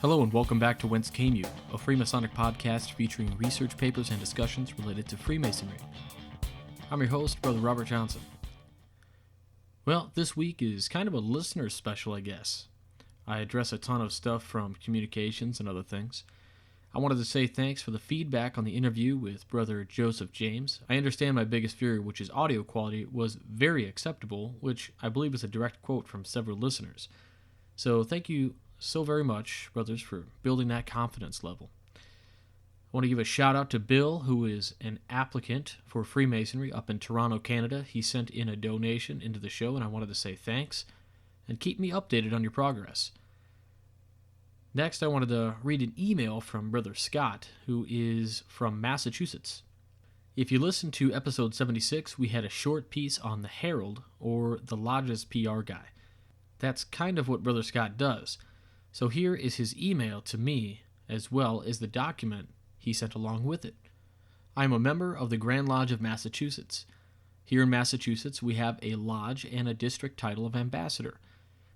Hello and welcome back to Whence, a Freemasonic podcast featuring research papers and discussions related to Freemasonry. I'm your host, Brother Robert Johnson. Well, this week is kind of a listener special, I guess. I address a ton of stuff from communications and other things. I wanted to say thanks for the feedback on the interview with Brother Joseph James. I understand my biggest fear, which is audio quality, was very acceptable, which I believe is a direct quote from several listeners. So thank you so very much, brothers, for building that confidence level. I want to give a shout out to Bill, who is an applicant for Freemasonry up in Toronto, Canada. He sent in a donation into the show, and I wanted to say thanks and keep me updated on your progress. Next, I wanted to read an email from Brother Scott, who is from Massachusetts. If you listen to episode 76, we had a short piece on the Herald, or the Lodge's PR guy. That's kind of what Brother Scott does. So here is his email to me, as well as the document he sent along with it. I am a member of the Grand Lodge of Massachusetts. Here in Massachusetts, we have a lodge and a district title of ambassador.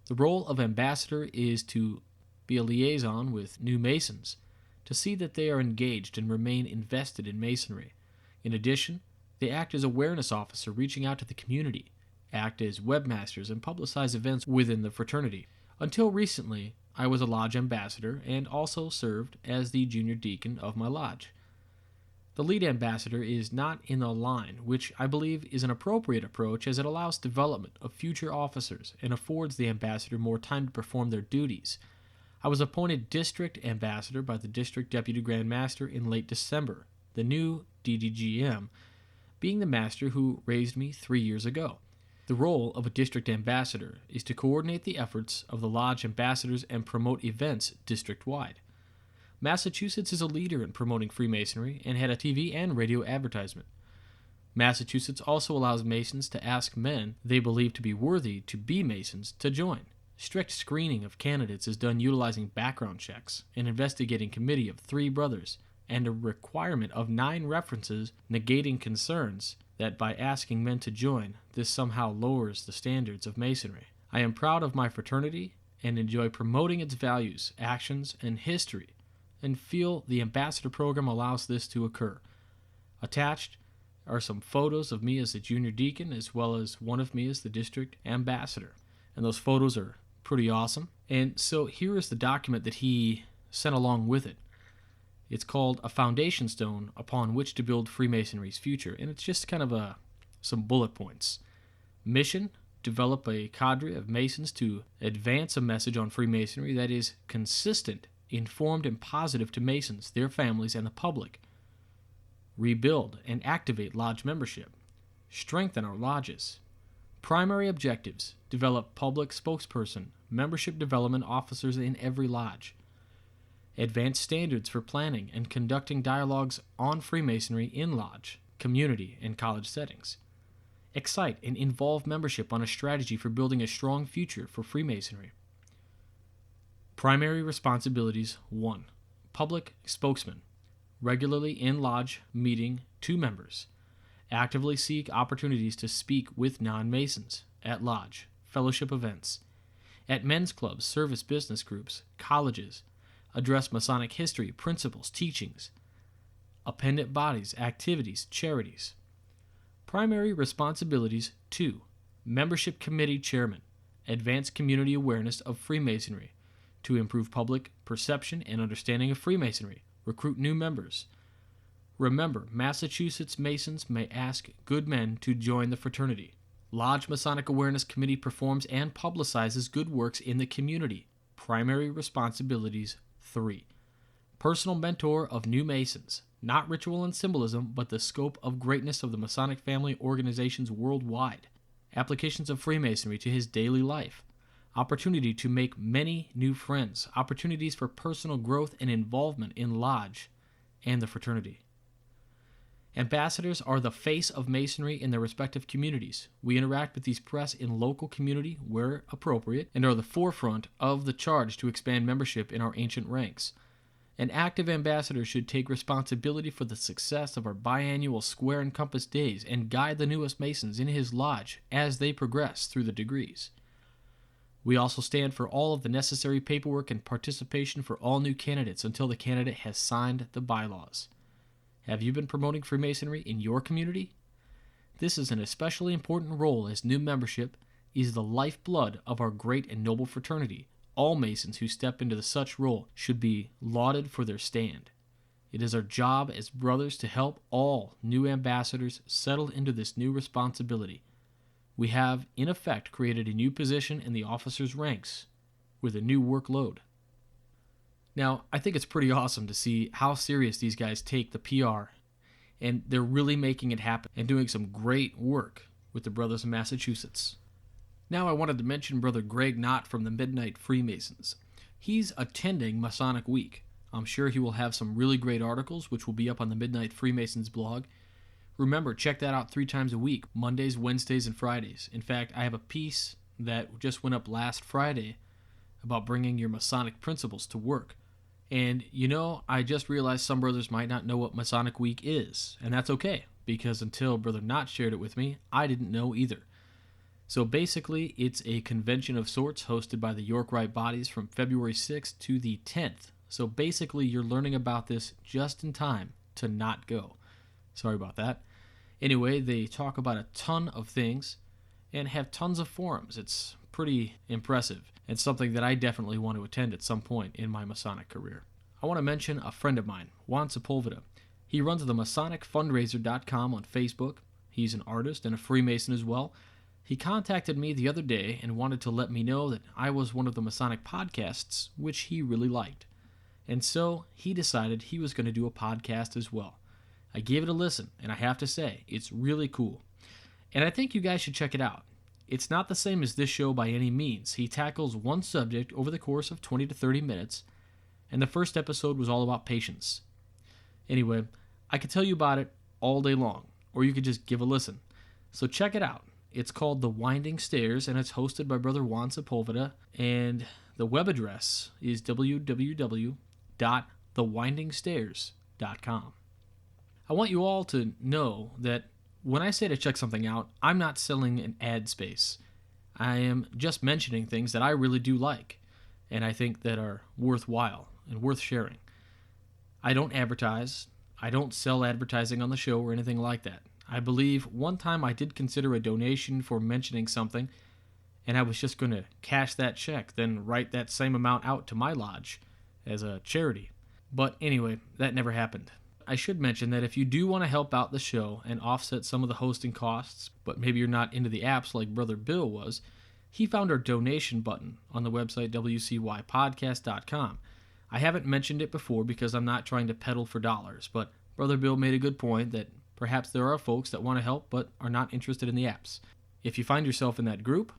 The role of ambassador is to be a liaison with new Masons, to see that they are engaged and remain invested in Masonry. In addition, they act as awareness officer, reaching out to the community, act as webmasters, and publicize events within the fraternity. Until recently, I was a lodge ambassador and also served as the junior deacon of my lodge. The lead ambassador is not in the line, which I believe is an appropriate approach as it allows development of future officers and affords the ambassador more time to perform their duties. I was appointed district ambassador by the district deputy grand master in late December, the new DDGM being the master who raised me 3 years ago. The role of a district ambassador is to coordinate the efforts of the lodge ambassadors and promote events district-wide. Massachusetts is a leader in promoting Freemasonry and had a TV and radio advertisement. Massachusetts also allows Masons to ask men they believe to be worthy to be Masons to join. Strict screening of candidates is done utilizing background checks, an investigating committee of 3 brothers, and a requirement of 9 references negating concerns that by asking men to join, this somehow lowers the standards of Masonry. I am proud of my fraternity and enjoy promoting its values, actions, and history, and feel the ambassador program allows this to occur. Attached are some photos of me as the junior deacon, as well as one of me as the district ambassador. And those photos are pretty awesome. And so here is the document that he sent along with it. It's called A Foundation Stone Upon Which to Build Freemasonry's Future, and it's just kind of some bullet points. Mission: develop a cadre of Masons to advance a message on Freemasonry that is consistent, informed, and positive to Masons, their families, and the public. Rebuild and activate lodge membership. Strengthen our lodges. Primary objectives: develop public spokesperson, membership development officers in every lodge. Advanced standards for planning and conducting dialogues on Freemasonry in lodge, community, and college settings. Excite and involve membership on a strategy for building a strong future for Freemasonry. Primary responsibilities: 1. Public spokesman. Regularly in lodge meeting 2 members. Actively seek opportunities to speak with non-Masons at lodge, fellowship events, at men's clubs, service business groups, colleges. Address Masonic history, principles, teachings, appendant bodies, activities, charities. Primary responsibilities: 2. Membership committee chairman. Advance community awareness of Freemasonry to improve public perception and understanding of Freemasonry. Recruit new members. Remember, Massachusetts Masons may ask good men to join the fraternity. Lodge Masonic Awareness Committee performs and publicizes good works in the community. Primary responsibilities: 3. Personal mentor of new Masons, not ritual and symbolism, but the scope of greatness of the Masonic family organizations worldwide. Applications of Freemasonry to his daily life. Opportunity to make many new friends. Opportunities for personal growth and involvement in lodge and the fraternity. Ambassadors are the face of Masonry in their respective communities. We interact with these press in local community where appropriate and are the forefront of the charge to expand membership in our ancient ranks. An active ambassador should take responsibility for the success of our biannual square and compass days and guide the newest Masons in his lodge as they progress through the degrees. We also stand for all of the necessary paperwork and participation for all new candidates until the candidate has signed the bylaws. Have you been promoting Freemasonry in your community? This is an especially important role as new membership is the lifeblood of our great and noble fraternity. All Masons who step into such role should be lauded for their stand. It is our job as brothers to help all new ambassadors settle into this new responsibility. We have, in effect, created a new position in the officers' ranks with a new workload. Now, I think it's pretty awesome to see how serious these guys take the PR, and they're really making it happen and doing some great work with the brothers in Massachusetts. Now I wanted to mention Brother Greg Knott from the Midnight Freemasons. He's attending Masonic Week. I'm sure he will have some really great articles, which will be up on the Midnight Freemasons blog. Remember, check that out 3 times a week, Mondays, Wednesdays, and Fridays. In fact, I have a piece that just went up last Friday about bringing your Masonic principles to work. And, I just realized some brothers might not know what Masonic Week is, and that's okay, because until Brother Knott shared it with me, I didn't know either. So basically, it's a convention of sorts hosted by the York Rite bodies from February 6th to the 10th. So basically, you're learning about this just in time to not go. Sorry about that. Anyway, they talk about a ton of things and have tons of forums. It's pretty impressive and something that I definitely want to attend at some point in my Masonic career. I want to mention a friend of mine, Juan Sepulveda. He runs the MasonicFundraiser.com on Facebook. He's an artist and a Freemason as well. He contacted me the other day and wanted to let me know that I was one of the Masonic podcasts, which he really liked. And so he decided he was going to do a podcast as well. I gave it a listen, and I have to say, it's really cool. And I think you guys should check it out. It's not the same as this show by any means. He tackles one subject over the course of 20 to 30 minutes, and the first episode was all about patience. Anyway, I could tell you about it all day long, or you could just give a listen. So check it out. It's called The Winding Stairs, and it's hosted by Brother Juan Sepulveda, and the web address is www.thewindingstairs.com. I want you all to know that when I say to check something out, I'm not selling an ad space. I am just mentioning things that I really do like, and I think that are worthwhile and worth sharing. I don't advertise. I don't sell advertising on the show or anything like that. I believe one time I did consider a donation for mentioning something, and I was just going to cash that check, then write that same amount out to my lodge as a charity. But anyway, that never happened. I should mention that if you do want to help out the show and offset some of the hosting costs, but maybe you're not into the apps like Brother Bill was, he found our donation button on the website wcypodcast.com. I haven't mentioned it before because I'm not trying to peddle for dollars, but Brother Bill made a good point that perhaps there are folks that want to help but are not interested in the apps. If you find yourself in that group,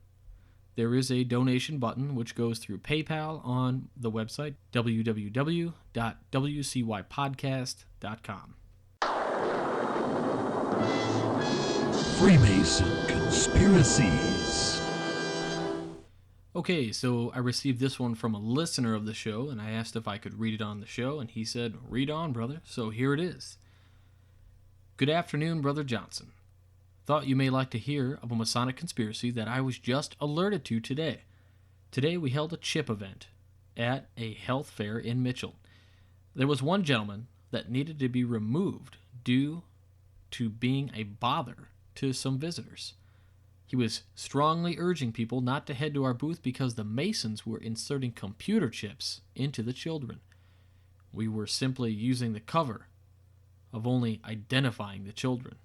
there is a donation button which goes through PayPal on the website www.wcypodcast.com. Freemason Conspiracies. Okay, so I received this one from a listener of the show, and I asked if I could read it on the show, and he said, "Read on, brother." So here it is. Good afternoon, Brother Johnson. Thought you may like to hear of a Masonic conspiracy that I was just alerted to today. Today we held a chip event at a health fair in Mitchell. There was one gentleman that needed to be removed due to being a bother to some visitors. He was strongly urging people not to head to our booth because the Masons were inserting computer chips into the children. We were simply using the cover of only identifying the children.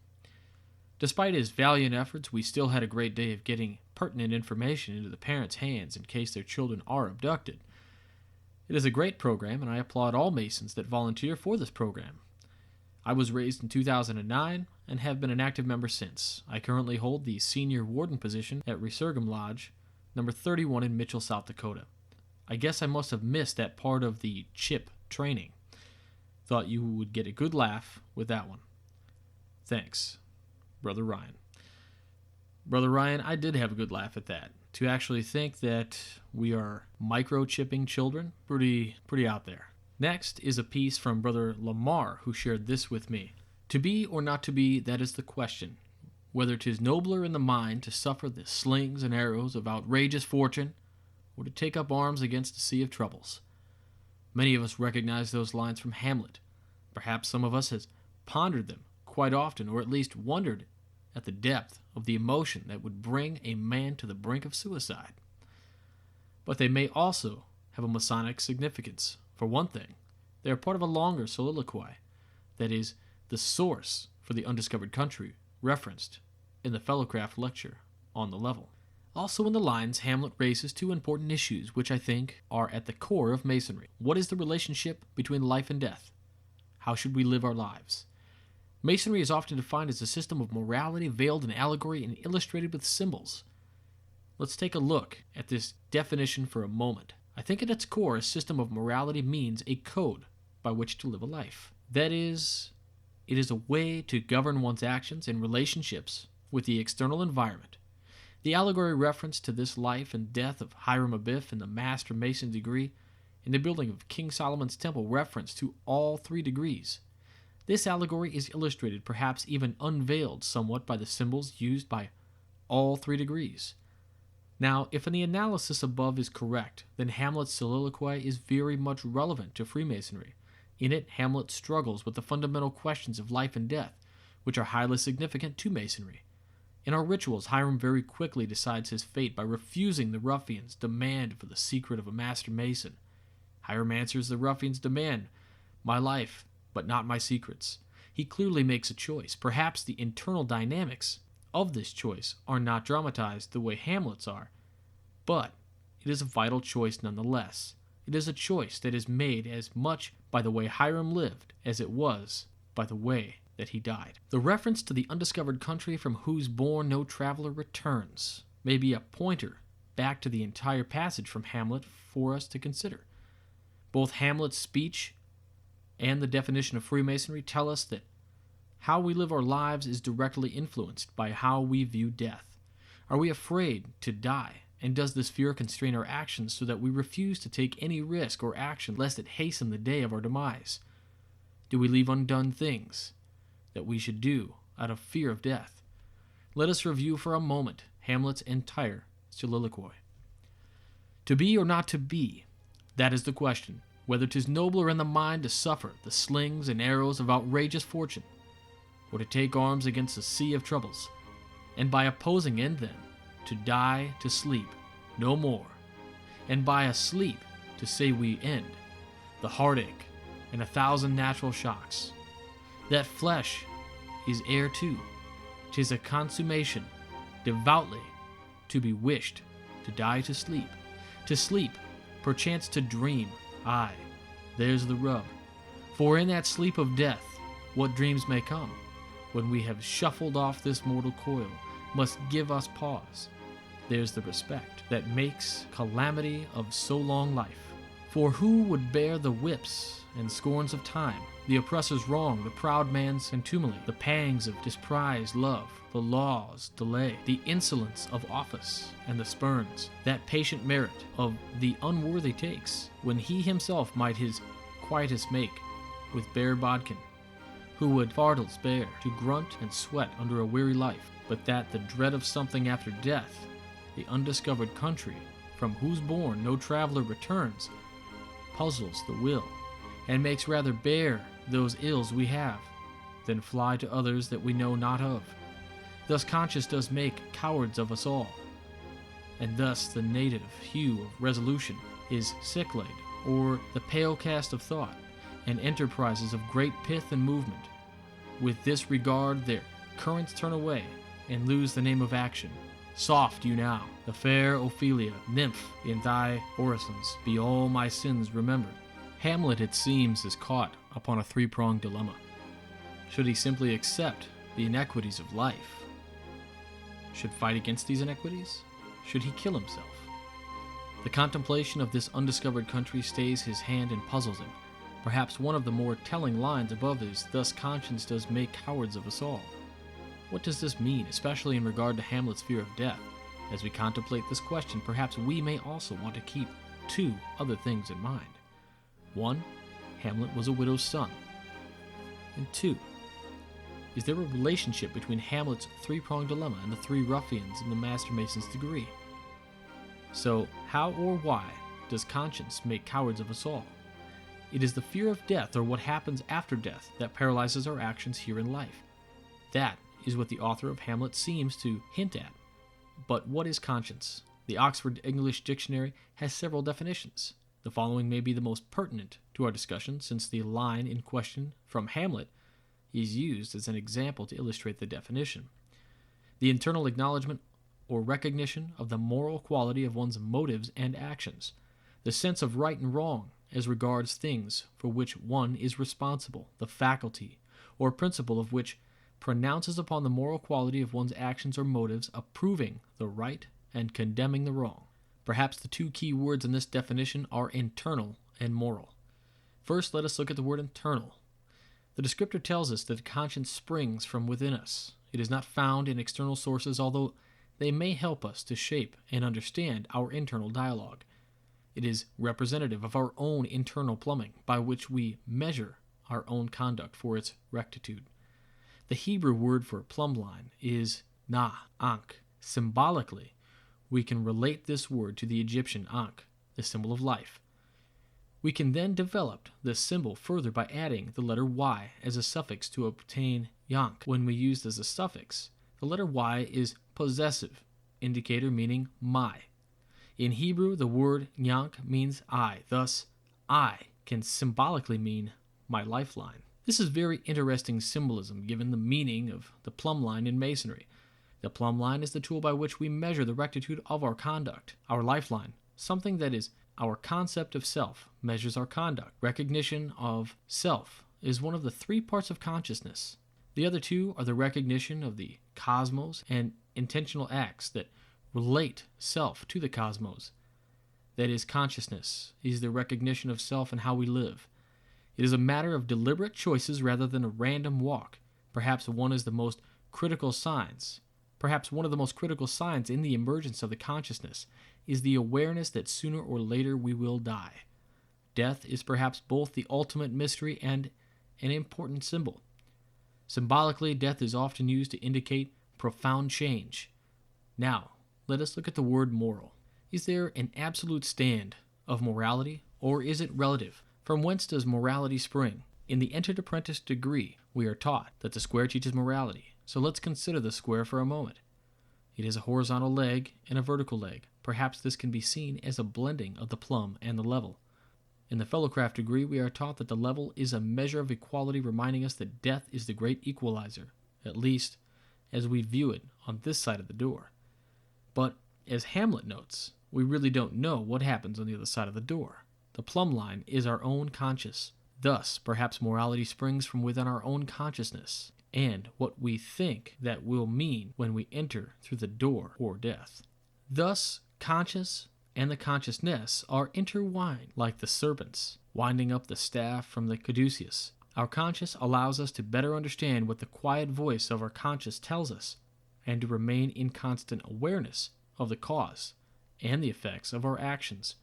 Despite his valiant efforts, we still had a great day of getting pertinent information into the parents' hands in case their children are abducted. It is a great program, and I applaud all Masons that volunteer for this program. I was raised in 2009 and have been an active member since. I currently hold the senior warden position at Resurgam Lodge, number 31 in Mitchell, South Dakota. I guess I must have missed that part of the CHIP training. Thought you would get a good laugh with that one. Thanks, Brother Ryan. Brother Ryan, I did have a good laugh at that. To actually think that we are microchipping children, pretty out there. Next is a piece from Brother Lamar, who shared this with me. To be or not to be, that is the question. Whether 'tis nobler in the mind to suffer the slings and arrows of outrageous fortune, or to take up arms against a sea of troubles. Many of us recognize those lines from Hamlet. Perhaps some of us has pondered them quite often, or at least wondered at the depth of the emotion that would bring a man to the brink of suicide. But they may also have a Masonic significance. For one thing, they are part of a longer soliloquy that is the source for the undiscovered country referenced in the Fellowcraft lecture on the level. Also in the lines, Hamlet raises two important issues which I think are at the core of Masonry. What is the relationship between life and death? How should we live our lives? Masonry is often defined as a system of morality veiled in allegory and illustrated with symbols. Let's take a look at this definition for a moment. I think at its core, a system of morality means a code by which to live a life. That is, it is a way to govern one's actions and relationships with the external environment. The allegory reference to this life and death of Hiram Abiff in the Master Mason degree in the building of King Solomon's Temple reference to all 3 degrees. This allegory is illustrated, perhaps even unveiled somewhat by the symbols used by all 3 degrees. Now, if the analysis above is correct, then Hamlet's soliloquy is very much relevant to Freemasonry. In it, Hamlet struggles with the fundamental questions of life and death, which are highly significant to Masonry. In our rituals, Hiram very quickly decides his fate by refusing the ruffians' demand for the secret of a Master Mason. Hiram answers the ruffians' demand, "My life, but not my secrets." He clearly makes a choice. Perhaps the internal dynamics of this choice are not dramatized the way Hamlet's are, but it is a vital choice nonetheless. It is a choice that is made as much by the way Hiram lived as it was by the way that he died. The reference to the undiscovered country from whose bourne no traveler returns may be a pointer back to the entire passage from Hamlet for us to consider. Both Hamlet's speech and the definition of Freemasonry tell us that how we live our lives is directly influenced by how we view death. Are we afraid to die? And does this fear constrain our actions so that we refuse to take any risk or action lest it hasten the day of our demise? Do we leave undone things that we should do out of fear of death? Let us review for a moment Hamlet's entire soliloquy. To be or not to be, that is the question, whether 'tis nobler in the mind to suffer the slings and arrows of outrageous fortune, or to take arms against a sea of troubles, and by opposing in them to die to sleep no more, and by a sleep to say we end the heartache and 1,000 natural shocks. That flesh is heir too. 'Tis a consummation devoutly to be wished to die to sleep, perchance to dream. Aye, there's the rub. For in that sleep of death, what dreams may come, when we have shuffled off this mortal coil, must give us pause. There's the respect that makes calamity of so long life. For who would bear the whips and scorns of time, the oppressor's wrong, the proud man's contumely, the pangs of disprized love, the law's delay, the insolence of office, and the spurns that patient merit of the unworthy takes, when he himself might his quietus make with bare bodkin? Who would fardels bear to grunt and sweat under a weary life, but that the dread of something after death, the undiscovered country, from whose bourne no traveler returns, puzzles the will, and makes rather bear those ills we have, than fly to others that we know not of. Thus conscience does make cowards of us all, and thus the native hue of resolution is sicklied, or the pale cast of thought, and enterprises of great pith and movement. With this regard their currents turn away, and lose the name of action. Soft you now, the fair Ophelia, nymph, in thy orisons be all my sins remembered. Hamlet, it seems, is caught upon a 3-pronged dilemma. Should he simply accept the inequities of life? Should fight against these inequities? Should he kill himself? The contemplation of this undiscovered country stays his hand and puzzles him. Perhaps one of the more telling lines above is, "Thus conscience does make cowards of us all." What does this mean, especially in regard to Hamlet's fear of death? As we contemplate this question, perhaps we may also want to keep 2 other things in mind. 1, Hamlet was a widow's son. And 2, is there a relationship between Hamlet's 3-pronged dilemma and the 3 ruffians in the Master Mason's degree? So, how or why does conscience make cowards of us all? It is the fear of death or what happens after death that paralyzes our actions here in life. That is what the author of Hamlet seems to hint at. But what is conscience? The Oxford English Dictionary has several definitions. The following may be the most pertinent to our discussion, since the line in question from Hamlet is used as an example to illustrate the definition. The internal acknowledgement or recognition of the moral quality of one's motives and actions. The sense of right and wrong as regards things for which one is responsible. The faculty or principle of which pronounces upon the moral quality of one's actions or motives, approving the right and condemning the wrong. Perhaps the two key words in this definition are internal and moral. First, let us look at the word internal. The descriptor tells us that conscience springs from within us. It is not found in external sources, although they may help us to shape and understand our internal dialogue. It is representative of our own internal plumbing, by which we measure our own conduct for its rectitude. The Hebrew word for plumb line is ankh. Symbolically, we can relate this word to the Egyptian ankh, the symbol of life. We can then develop this symbol further by adding the letter Y as a suffix to obtain yank. When we used as a suffix, the letter Y is possessive indicator meaning my. In Hebrew, the word yank means I. Thus, I can symbolically mean my lifeline. This is very interesting symbolism given the meaning of the plumb line in masonry. The plumb line is the tool by which we measure the rectitude of our conduct. Our lifeline, something that is our concept of self, measures our conduct. Recognition of self is one of the three parts of consciousness. The other two are the recognition of the cosmos and intentional acts that relate self to the cosmos. That is, consciousness is the recognition of self and how we live. It is a matter of deliberate choices rather than a random walk. Perhaps one of the most critical signs in the emergence of the consciousness is the awareness that sooner or later we will die. Death is perhaps both the ultimate mystery and an important symbol. Symbolically, death is often used to indicate profound change. Now, let us look at the word moral. Is there an absolute stand of morality, or is it relative? From whence does morality spring? In the entered apprentice degree, we are taught that the square teaches morality. So let's consider the square for a moment. It has a horizontal leg and a vertical leg. Perhaps this can be seen as a blending of the plumb and the level. In the fellowcraft degree, we are taught that the level is a measure of equality, reminding us that death is the great equalizer, at least as we view it on this side of the door. But, as Hamlet notes, we really don't know what happens on the other side of the door. The plumb line is our own conscience. Thus, perhaps morality springs from within our own consciousness and what we think that will mean when we enter through the door or death. Thus, conscience and the consciousness are intertwined like the serpents winding up the staff from the caduceus. Our conscience allows us to better understand what the quiet voice of our conscience tells us and to remain in constant awareness of the cause and the effects of our actions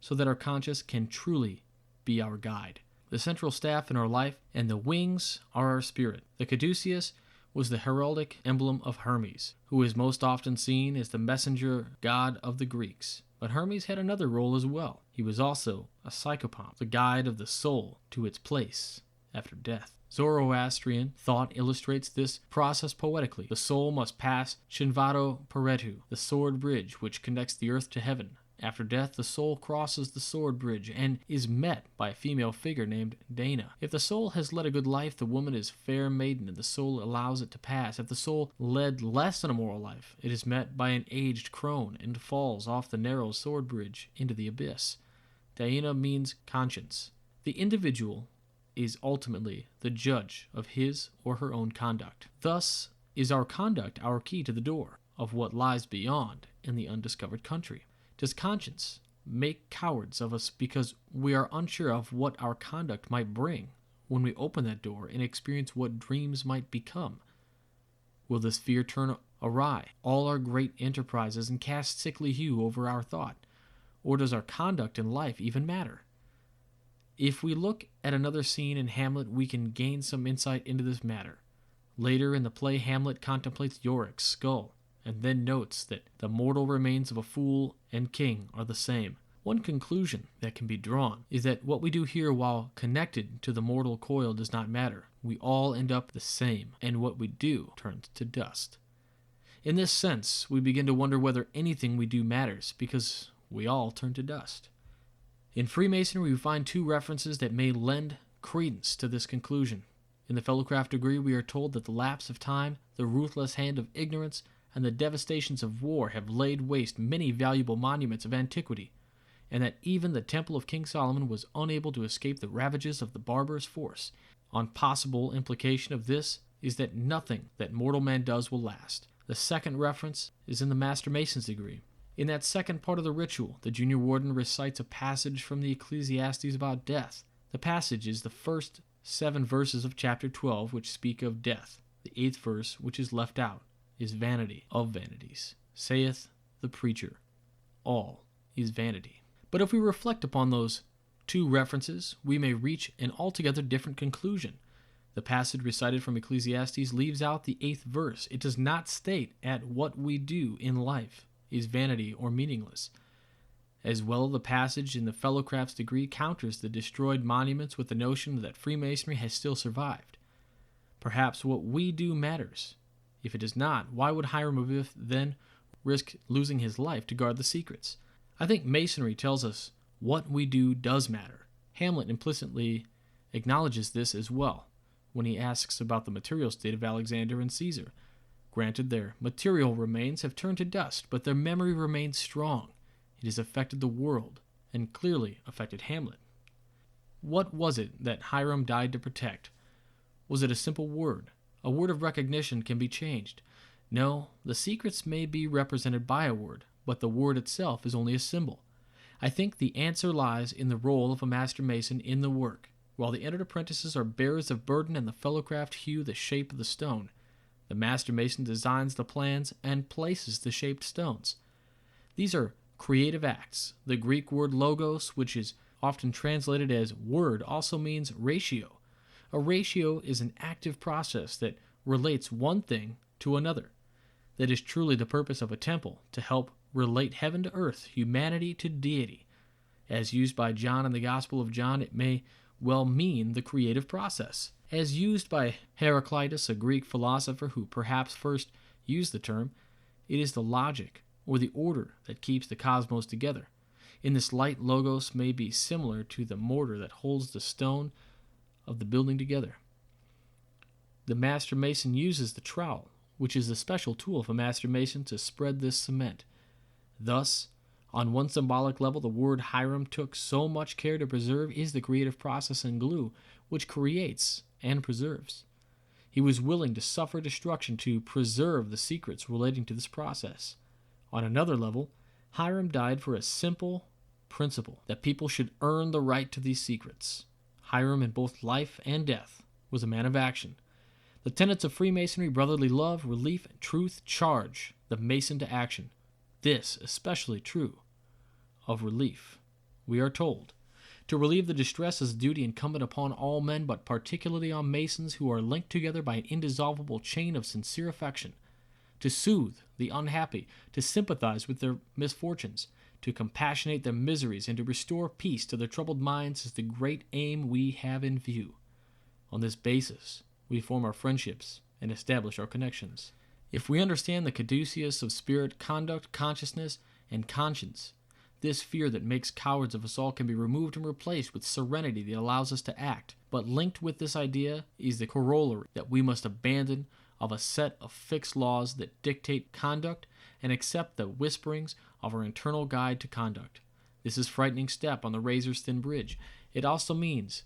so that our conscience can truly be our guide. The central staff in our life and the wings are our spirit. The caduceus was the heraldic emblem of Hermes, who is most often seen as the messenger god of the Greeks. But Hermes had another role as well. He was also a psychopomp, the guide of the soul to its place after death. Zoroastrian thought illustrates this process poetically. The soul must pass Shinvado Paretu, the sword bridge which connects the earth to heaven. After death, the soul crosses the sword bridge and is met by a female figure named Dana. If the soul has led a good life, the woman is fair maiden and the soul allows it to pass. If the soul led less than a moral life, it is met by an aged crone and falls off the narrow sword bridge into the abyss. Dana means conscience. The individual is ultimately the judge of his or her own conduct. Thus is our conduct our key to the door of what lies beyond in the undiscovered country. Does conscience make cowards of us because we are unsure of what our conduct might bring when we open that door and experience what dreams might become? Will this fear turn awry all our great enterprises and cast sickly hue over our thought? Or does our conduct in life even matter? If we look at another scene in Hamlet, we can gain some insight into this matter. Later in the play, Hamlet contemplates Yorick's skull and then notes that the mortal remains of a fool and king are the same. One conclusion that can be drawn is that what we do here while connected to the mortal coil does not matter. We all end up the same, and what we do turns to dust. In this sense, we begin to wonder whether anything we do matters, because we all turn to dust. In Freemasonry, we find two references that may lend credence to this conclusion. In the Fellowcraft degree, we are told that the lapse of time, the ruthless hand of ignorance, and the devastations of war have laid waste many valuable monuments of antiquity, and that even the Temple of King Solomon was unable to escape the ravages of the barbarous force. On possible implication of this is that nothing that mortal man does will last. The second reference is in the Master Mason's degree. In that second part of the ritual, the junior warden recites a passage from the Ecclesiastes about death. The passage is the first 7 verses of chapter 12, which speak of death. The 8th verse, which is left out, is vanity of vanities. Saith the preacher, all is vanity. But if we reflect upon those two references, we may reach an altogether different conclusion. The passage recited from Ecclesiastes leaves out the 8th verse. It does not state at what we do in life is vanity or meaningless. As well, the passage in the Fellowcraft's degree counters the destroyed monuments with the notion that Freemasonry has still survived. Perhaps what we do matters. If it does not, why would Hiram Abiff then risk losing his life to guard the secrets? I think Masonry tells us what we do does matter. Hamlet implicitly acknowledges this as well when he asks about the material state of Alexander and Caesar. Granted, their material remains have turned to dust, but their memory remains strong. It has affected the world, and clearly affected Hamlet. What was it that Hiram died to protect? Was it a simple word? A word of recognition can be changed. No, the secrets may be represented by a word, but the word itself is only a symbol. I think the answer lies in the role of a master mason in the work. While the entered apprentices are bearers of burden and the Fellowcraft hew the shape of the stone, the master mason designs the plans and places the shaped stones. These are creative acts. The Greek word logos, which is often translated as word, also means ratio. A ratio is an active process that relates one thing to another. That is truly the purpose of a temple, to help relate heaven to earth, humanity to deity. As used by John in the Gospel of John, it may well mean the creative process. As used by Heraclitus, a Greek philosopher who perhaps first used the term, it is the logic or the order that keeps the cosmos together. In this light, logos may be similar to the mortar that holds the stone of the building together. The master mason uses the trowel, which is the special tool of a master mason, to spread this cement. Thus, on one symbolic level, the word Hiram took so much care to preserve is the creative process in glue, which creates and preserves. He was willing to suffer destruction to preserve the secrets relating to this process. On another level, Hiram died for a simple principle, that people should earn the right to these secrets. Hiram, in both life and death, was a man of action. The tenets of Freemasonry, brotherly love, relief, and truth, charge the mason to action. This especially true of relief. We are told, to relieve the distress is a duty incumbent upon all men, but particularly on masons who are linked together by an indissoluble chain of sincere affection. To soothe the unhappy, to sympathize with their misfortunes, to compassionate their miseries, and to restore peace to their troubled minds is the great aim we have in view. On this basis, we form our friendships and establish our connections. If we understand the caduceus of spirit, conduct, consciousness, and conscience, this fear that makes cowards of us all can be removed and replaced with serenity that allows us to act. But linked with this idea is the corollary that we must abandon of a set of fixed laws that dictate conduct and accept the whisperings of our internal guide to conduct. This is a frightening step on the razor's thin bridge. It also means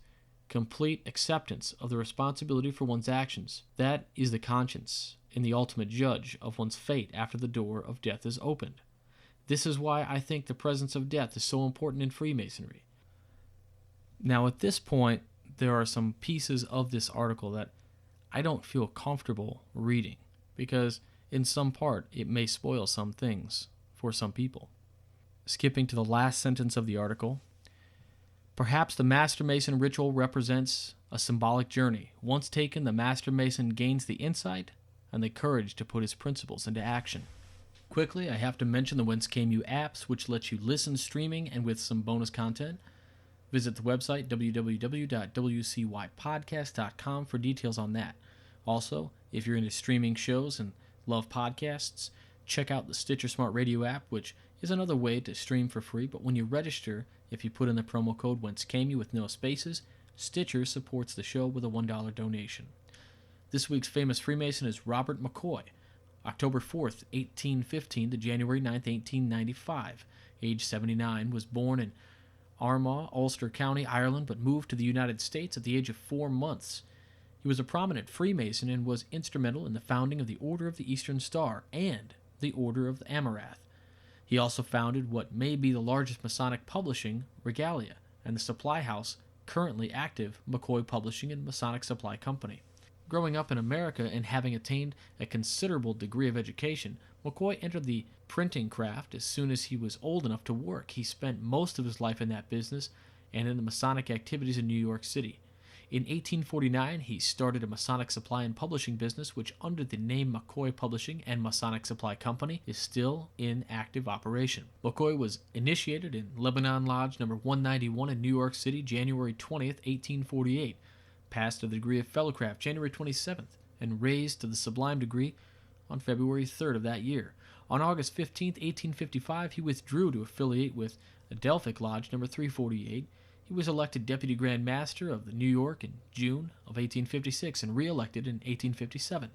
complete acceptance of the responsibility for one's actions. That is the conscience and the ultimate judge of one's fate after the door of death is opened. This is why I think the presence of death is so important in Freemasonry. Now, at this point, there are some pieces of this article that I don't feel comfortable reading, because in some part it may spoil some things for some people. Skipping to the last sentence of the article, perhaps the Master Mason ritual represents a symbolic journey. Once taken, the Master Mason gains the insight and the courage to put his principles into action. Quickly, I have to mention the Whence Came You apps, which lets you listen streaming and with some bonus content. Visit the website www.wcypodcast.com for details on that. Also, if you're into streaming shows and love podcasts, check out the Stitcher Smart Radio app, which is another way to stream for free, but when you register, if you put in the promo code Whence Came You with no spaces, Stitcher supports the show with a $1 donation. This week's famous Freemason is Robert McCoy, October 4th, 1815 to January 9th, 1895. Age 79, was born in Armagh, Ulster County, Ireland, but moved to the United States at the age of 4 months. He was a prominent Freemason and was instrumental in the founding of the Order of the Eastern Star and the Order of the Amaranth. He also founded what may be the largest Masonic publishing, Regalia, and the supply house, currently active, McCoy Publishing and Masonic Supply Company. Growing up in America and having attained a considerable degree of education, McCoy entered the printing craft as soon as he was old enough to work. He spent most of his life in that business and in the Masonic activities in New York City. In 1849, he started a Masonic supply and publishing business, which under the name McCoy Publishing and Masonic Supply Company is still in active operation. McCoy was initiated in Lebanon Lodge number 191 in New York City, January 20th, 1848. Passed to the degree of Fellowcraft January 27th, and raised to the Sublime degree on February 3rd of that year. On August 15th, 1855, he withdrew to affiliate with Adelphic Lodge number 348. He was elected Deputy Grand Master of the New York in June of 1856 and re-elected in 1857.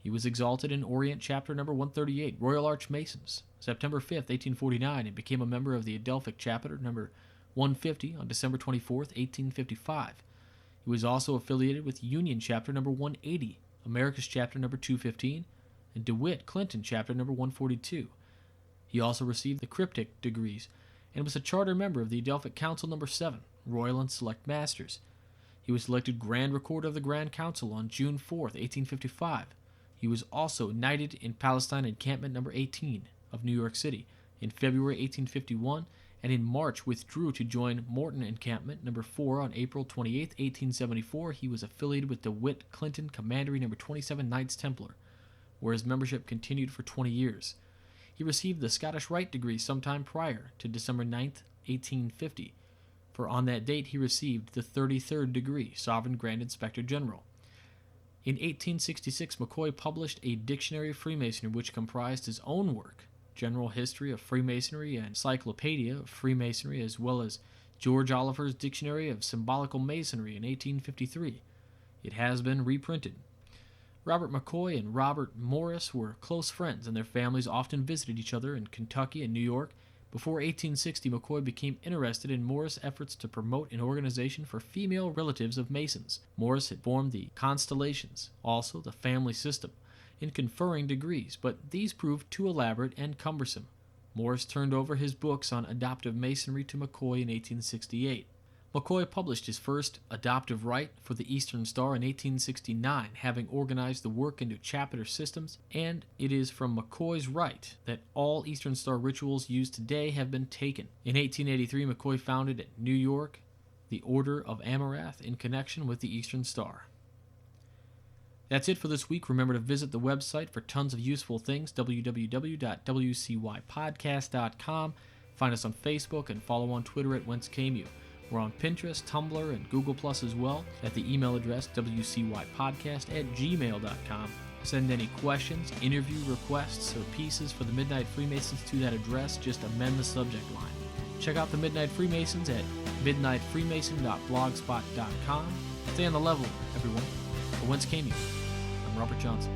He was exalted in Orient Chapter number 138, Royal Arch Masons, September 5th, 1849, and became a member of the Adelphic Chapter number 150 on December 24th, 1855. He was also affiliated with Union Chapter number 180, America's Chapter number 215, and DeWitt Clinton Chapter number 142. He also received the Cryptic degrees and was a charter member of the Adelphic Council number 7, Royal and Select Masters. He was elected Grand Recorder of the Grand Council on June 4th, 1855. He was also knighted in Palestine Encampment number 18 of New York City in February 1851, and in March withdrew to join Morton Encampment number 4 on April 28, 1874. He was affiliated with DeWitt Clinton Commandery number 27 Knights Templar, where his membership continued for 20 years. He received the Scottish Rite degree sometime prior to December 9th, 1850, for on that date he received the 33rd degree, Sovereign Grand Inspector General. In 1866, McCoy published a Dictionary of Freemasonry which comprised his own work, General History of Freemasonry and Encyclopedia of Freemasonry, as well as George Oliver's Dictionary of Symbolical Masonry in 1853. It has been reprinted. Robert McCoy and Robert Morris were close friends, and their families often visited each other in Kentucky and New York. Before 1860, McCoy became interested in Morris' efforts to promote an organization for female relatives of Masons. Morris had formed the Constellations, also the family system, in conferring degrees, but these proved too elaborate and cumbersome. Morris turned over his books on adoptive masonry to McCoy in 1868. McCoy published his first adoptive rite for the Eastern Star in 1869, having organized the work into chapter systems, and it is from McCoy's rite that all Eastern Star rituals used today have been taken. In 1883, McCoy founded at New York the Order of Amaranth in connection with the Eastern Star. That's it for this week. Remember to visit the website for tons of useful things, www.wcypodcast.com. Find us on Facebook and follow on Twitter at Whence Came You. We're on Pinterest, Tumblr, and Google Plus as well at the email address wcypodcast@gmail.com. Send any questions, interview requests, or pieces for the Midnight Freemasons to that address. Just amend the subject line. Check out the Midnight Freemasons at midnightfreemason.blogspot.com. Stay on the level, everyone. For Whence Came You, I'm Robert Johnson.